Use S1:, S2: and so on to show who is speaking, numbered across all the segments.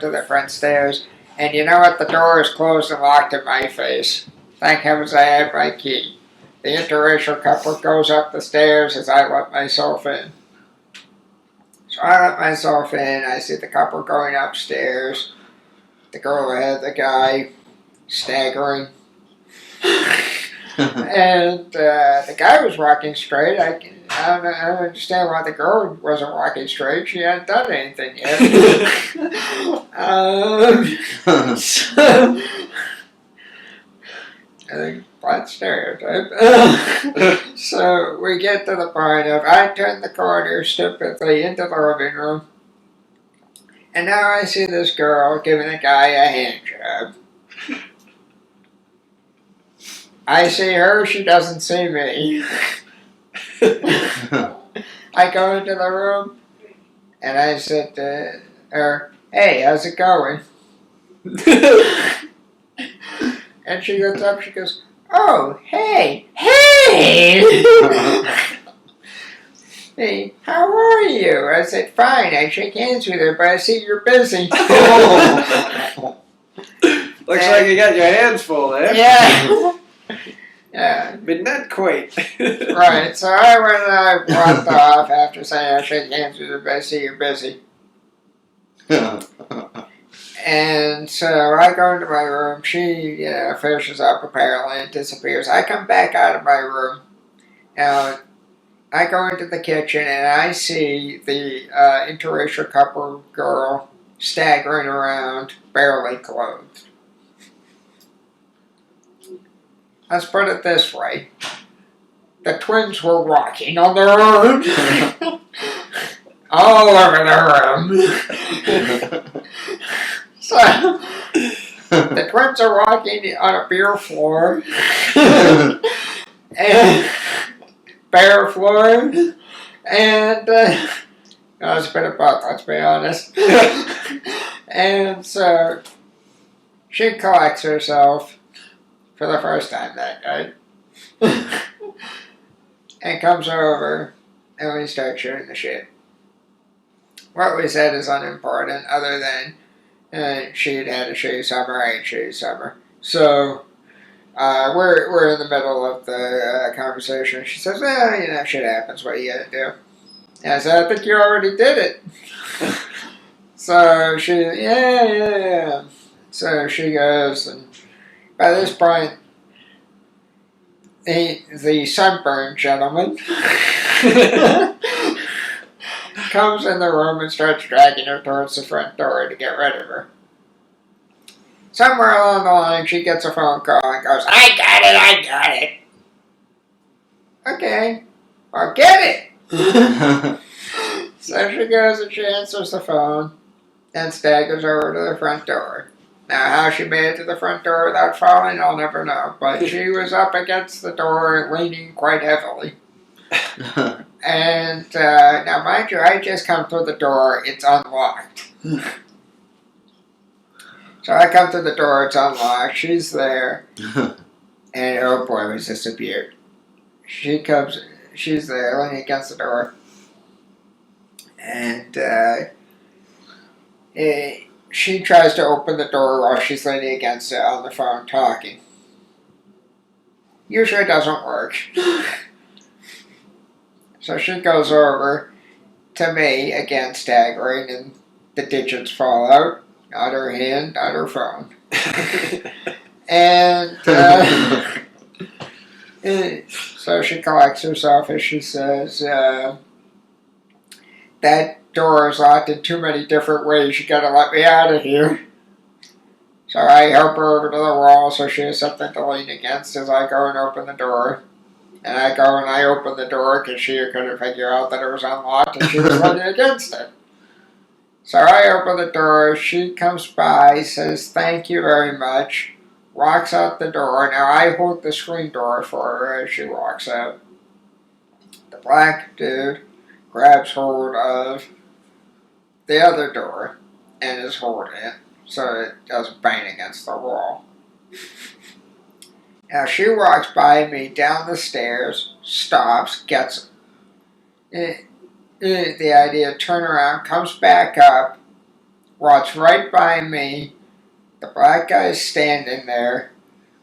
S1: to the front stairs, and you know what? The door is closed and locked in my face. Thank heavens I had my key. The interracial couple goes up the stairs as I let myself in. So I let myself in. I see the couple going upstairs. The girl ahead, the guy staggering. And the guy was walking straight. I don't understand why the girl wasn't walking straight. She hadn't done anything yet. So, I think flat stereotype. So we get to the point of I turn the corner stupidly into the living room, and now I see this girl giving the guy a hand job. I see her, she doesn't see me. I go into the room and I said to her, "Hey, how's it going?" And she looks up, she goes, "Oh, hey, hey!" "Hey, how are you?" I said, "Fine." I shake hands with her, but I see you're busy.
S2: Looks like you got your hands full there.
S1: Yeah. Yeah.
S2: But not quite.
S1: Right, so I went and I walked off after saying I shake hands with her, but I see you're busy. And so I go into my room. She finishes up apparently and disappears. I come back out of my room. Now, I go into the kitchen and I see the interracial couple girl staggering around, barely clothed. Let's put it this way. The twins were walking on their own. All over the room. So, the twins are walking on a beer floor. And bare floor. And it's been a buck, let's be honest. And so she collects herself for the first time that night. And comes over and we start shooting the shit. What we said is unimportant other than she'd had a shitty summer, I had a shitty summer. So we're in the middle of the conversation. She says, "Well, shit happens, what you gotta do?" And I said, "I think you already did it." So she, yeah. So she goes, and by this point, the sunburned gentleman comes in the room and starts dragging her towards the front door to get rid of her. Somewhere along the line, she gets a phone call and goes, I got it. Okay, well, get it. So she goes and she answers the phone and staggers over to the front door. Now, how she made it to the front door without falling, I'll never know. But she was up against the door, leaning quite heavily. And now, mind you, I just come through the door, it's unlocked. So I come to the door, it's unlocked, she's there, and oh boy, was this a beaut. She's there, leaning against the door, and she tries to open the door while she's leaning against it on the phone talking. Usually it doesn't work. So she goes over to me, again staggering, and the digits fall out. Not her hand, not her phone. And so she collects herself as she says, that door is locked in too many different ways. You gotta let me out of here. So I help her over to the wall so she has something to lean against as I go and open the door. And I go and I open the door because she couldn't figure out that it was unlocked and she was leaning against it. So I open the door, she comes by, says thank you very much, walks out the door. Now I hold the screen door for her as she walks out. The black dude grabs hold of the other door and is holding it so it doesn't bang against the wall. Now she walks by me down the stairs, stops, gets the idea to turn around, comes back up, walks right by me. The black guy's standing there,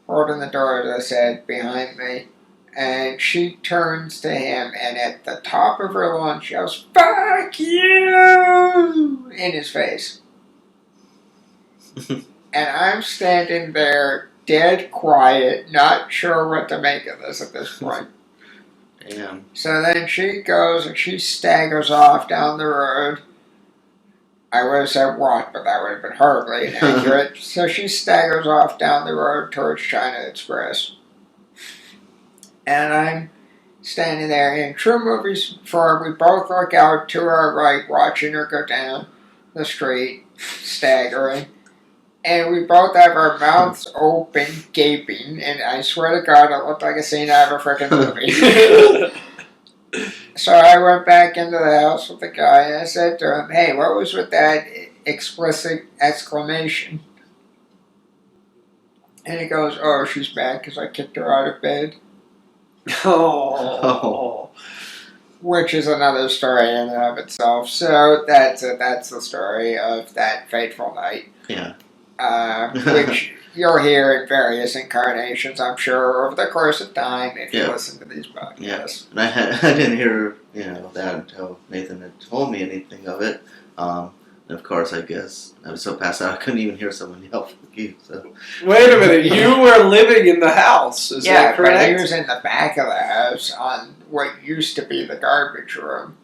S1: holding the door, as I said, behind me. And she turns to him and at the top of her lungs yells, "Fuck you!" in his face. And I'm standing there, dead quiet, not sure what to make of this at this point.
S3: Damn.
S1: So then she goes and she staggers off down the road. I would have said walk, but that would have been hardly inaccurate. So she staggers off down the road towards China Express. And I'm standing there in true movies form. We both look out to our right, watching her go down the street, staggering. And we both have our mouths open, gaping, and I swear to God, it looked like a scene out of a freaking movie. So I went back into the house with the guy, and I said to him, "Hey, what was with that explicit exclamation?" And he goes, "Oh, she's mad because I kicked her out of bed."
S2: Oh.
S1: Which is another story in and of itself. So that's the story of that fateful night.
S3: Yeah.
S1: Which you'll hear in various incarnations, I'm sure, over the course of time if you listen to these podcasts.
S3: Yeah. And I didn't hear that until Nathan had told me anything of it. And of course, I guess I was so passed out I couldn't even hear someone yell "fuck you." So.
S2: Wait a minute, you were living in the house, is that correct?
S1: But he was in the back of the house on what used to be the garbage room.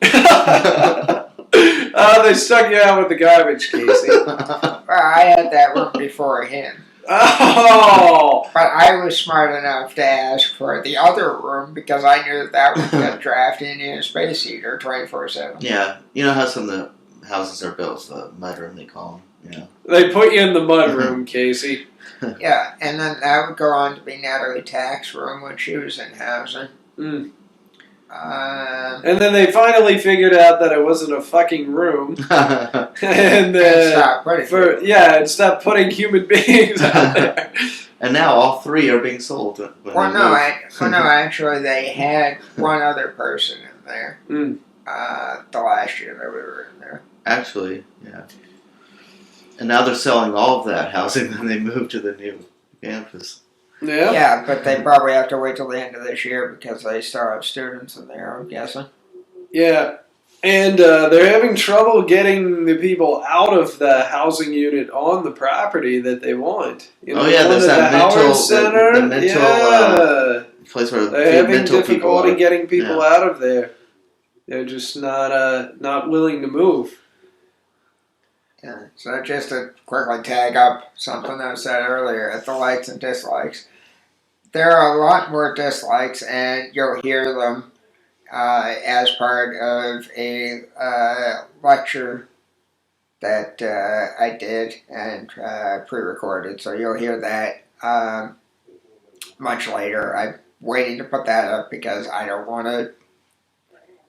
S2: Oh, they stuck you out with the garbage, Casey.
S1: Well, I had that room before him.
S2: Oh!
S1: But I was smart enough to ask for the other room because I knew that would get drafted in a space heater 24/7.
S3: Yeah, you know how some of the houses are built, the mudroom they call them. You know.
S2: They put you in the mudroom, Casey.
S1: Yeah, and then that would go on to be Natalie Tack's room when she was in housing.
S2: Mm. And then they finally figured out that it wasn't a fucking room, and stopped putting human beings out there.
S3: And now all three are being sold.
S1: Actually, they had one other person in there. The last year that we were in there.
S3: Actually, yeah. And now they're selling all of that housing when they move to the new campus.
S2: Yeah.
S1: Yeah, but they probably have to wait till the end of this year because they still have students in there, I'm guessing.
S2: Yeah. And they're having trouble getting the people out of the housing unit on the property that they want.
S3: There's that mental center. The mental place where
S2: they're having
S3: mental
S2: difficulty getting people out of there. They're just not willing to move.
S1: Yeah, so just to quickly tag up something I said earlier, the likes and dislikes. There are a lot more dislikes, and you'll hear them as part of a lecture that I did and pre-recorded. So you'll hear that much later. I'm waiting to put that up because I don't want to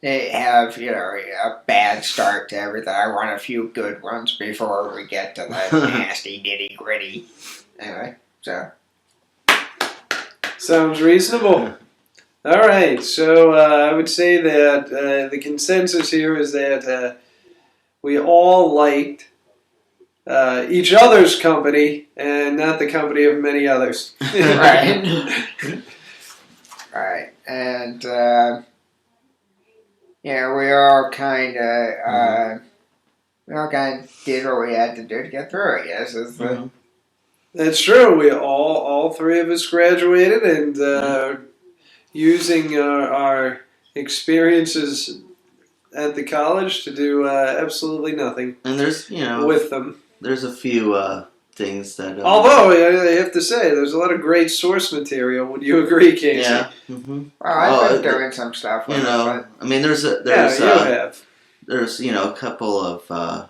S1: have a bad start to everything. I want a few good ones before we get to the nasty nitty gritty. Anyway, so
S2: sounds reasonable. All right, so I would say that the consensus here is that we all liked each other's company and not the company of many others.
S1: Right. Right, and. Yeah, we all kind of did what we had to do to get through, I guess.
S2: That's true. We all three of us graduated and using our experiences at the college to do absolutely nothing.
S3: And there's,
S2: with them.
S3: There's a few things that...
S2: Although, I have to say, there's a lot of great source material. Would you agree, Casey?
S3: Yeah. Mm-hmm.
S1: Well, I've been doing some stuff with it.
S3: I mean, there's
S2: you have.
S3: There's, a couple of,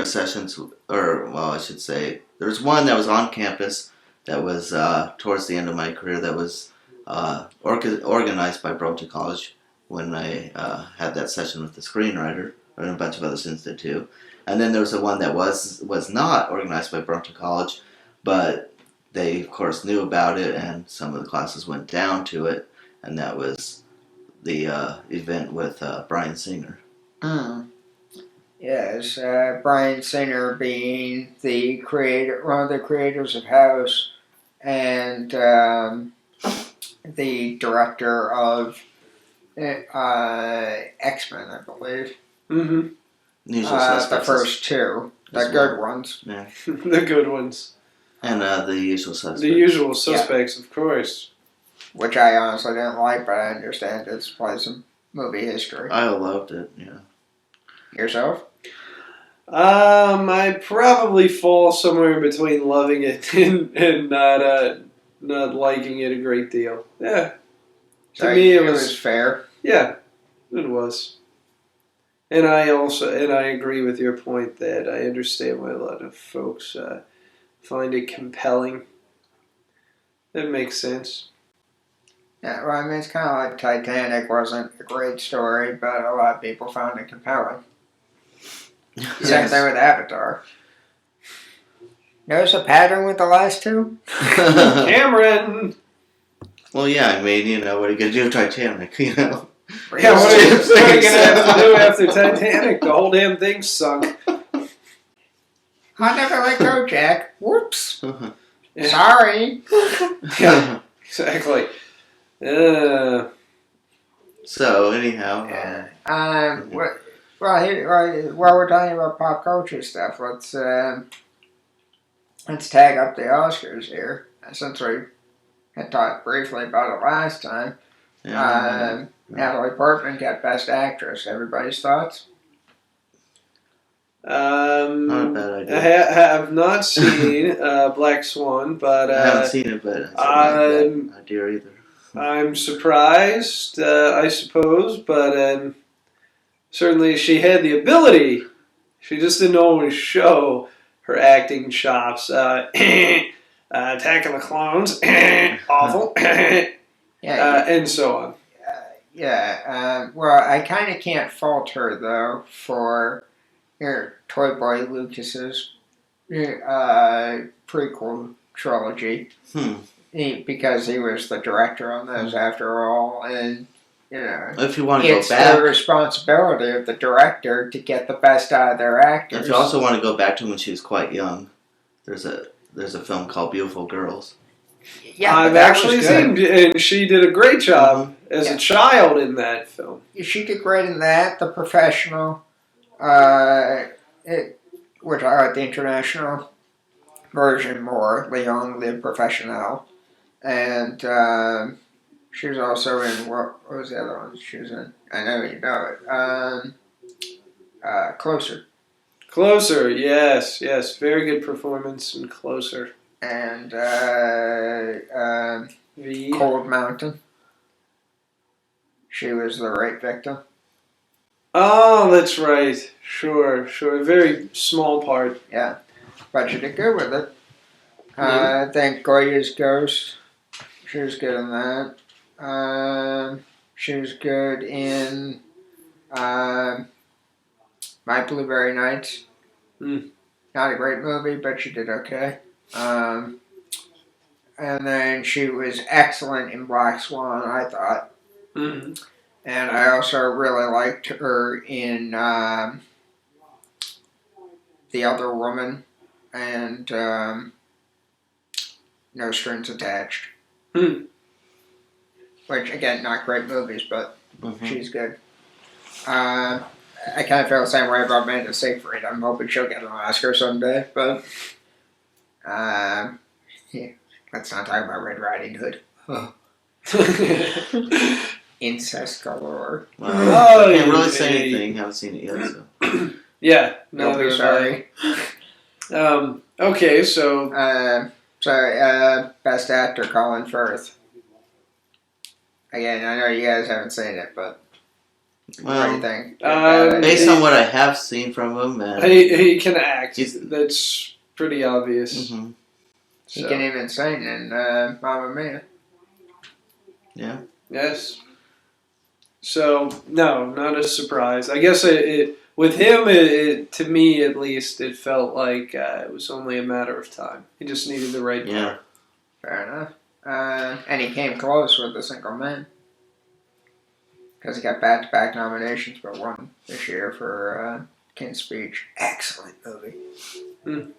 S3: sessions, I should say, there's one that was on campus that was towards the end of my career that was organized by Brompton College when I had that session with the screenwriter, and a bunch of other students did too. And then there was the one that was not organized by Brompton College, but they, of course, knew about it, and some of the classes went down to it, and that was the event with Brian Singer.
S1: Mm. Yes, Bryan Singer being the creator, one of the creators of House, and the director of X-Men, I believe.
S2: Mm-hmm.
S3: Usual
S1: The
S3: Suspects.
S1: first two, the
S3: as
S1: good
S3: well.
S1: ones.
S3: Yeah.
S2: The good ones.
S3: And the Usual Suspects.
S2: The Usual Suspects, of course.
S1: Which I honestly didn't like, but I understand it's place in movie history.
S3: I loved it. Yeah.
S1: Yourself?
S2: I probably fall somewhere in between loving it and not liking it a great deal. Yeah.
S1: So
S2: To me, it
S1: was
S2: was
S1: fair.
S2: Yeah, it was. And I agree with your point that I understand why a lot of folks find it compelling. That makes sense.
S1: Yeah, well, I mean, it's kind of like Titanic wasn't a great story, but a lot of people found it compelling. Same thing with Avatar. Notice a pattern with the last two?
S2: Cameron!
S3: Well, yeah, I mean, what are you going to do with Titanic,
S2: Yeah, what are you going to have to do after Titanic? The whole damn thing sunk.
S1: I'll never let go, Jack. Whoops.
S2: Yeah.
S1: Sorry.
S2: Yeah, exactly.
S3: So, anyhow.
S1: While we're talking about pop culture stuff, let's tag up the Oscars here, since we had talked briefly about it last time. Natalie Portman got Best Actress. Everybody's thoughts?
S3: Not a bad idea.
S2: I have not seen Black Swan, but
S3: I haven't seen it, but it's not a bad idea either.
S2: I'm surprised, I suppose, but certainly she had the ability. She just didn't always show her acting chops. Attack of the Clones, awful, and so on.
S1: Well, I kind of can't fault her, though, for Toy Boy Lucas's prequel trilogy. Because he was the director on those after all, and
S3: if you want to
S1: it's
S3: go back,
S1: the responsibility of the director to get the best out of their actors.
S3: If you also want to go back to when she was quite young, there's a film called Beautiful Girls.
S2: Yeah, I've actually seen, and she did a great job as a child in that film.
S1: She did great in that. The Professional, which I like the international version more, Leon Le Professionnel. And she was also in, what was the other one she was in? I know you know it. Closer.
S2: Closer, yes. Very good performance in Closer.
S1: And Cold Mountain. She was the rape victim.
S2: Oh, that's right. Sure. A very small part.
S1: Yeah. But she did good with it. I think Goya's Ghost. She was good in that. She was good in My Blueberry Nights. Not a great movie, but she did okay. And then she was excellent in Black Swan, I thought.
S2: Mm-hmm.
S1: And I also really liked her in The Other Woman and No Strings Attached. Which, again, not great movies, but she's good. I kind of feel the same way about Amanda Seyfried. I'm hoping she'll get an Oscar someday, but let's not talk about Red Riding Hood. Incest galore.
S3: Well, I can't really say anything. Haven't seen it yet, so.
S2: Yeah,
S1: Don't be sorry.
S2: Okay, so
S1: Best Actor Colin Firth. Again, I know you guys haven't seen it, but what do you think?
S3: Based on what I have seen from him,
S2: he can act. That's pretty obvious.
S3: Mm-hmm.
S1: He can even sing in Mamma Mia.
S3: Yeah.
S2: Yes. So no, not a surprise. I guess with him, to me at least, it felt like it was only a matter of time. He just needed the right part.
S1: Fair enough. And he came close with The Single Man. Because he got back-to-back nominations, but won this year for King's Speech, excellent movie.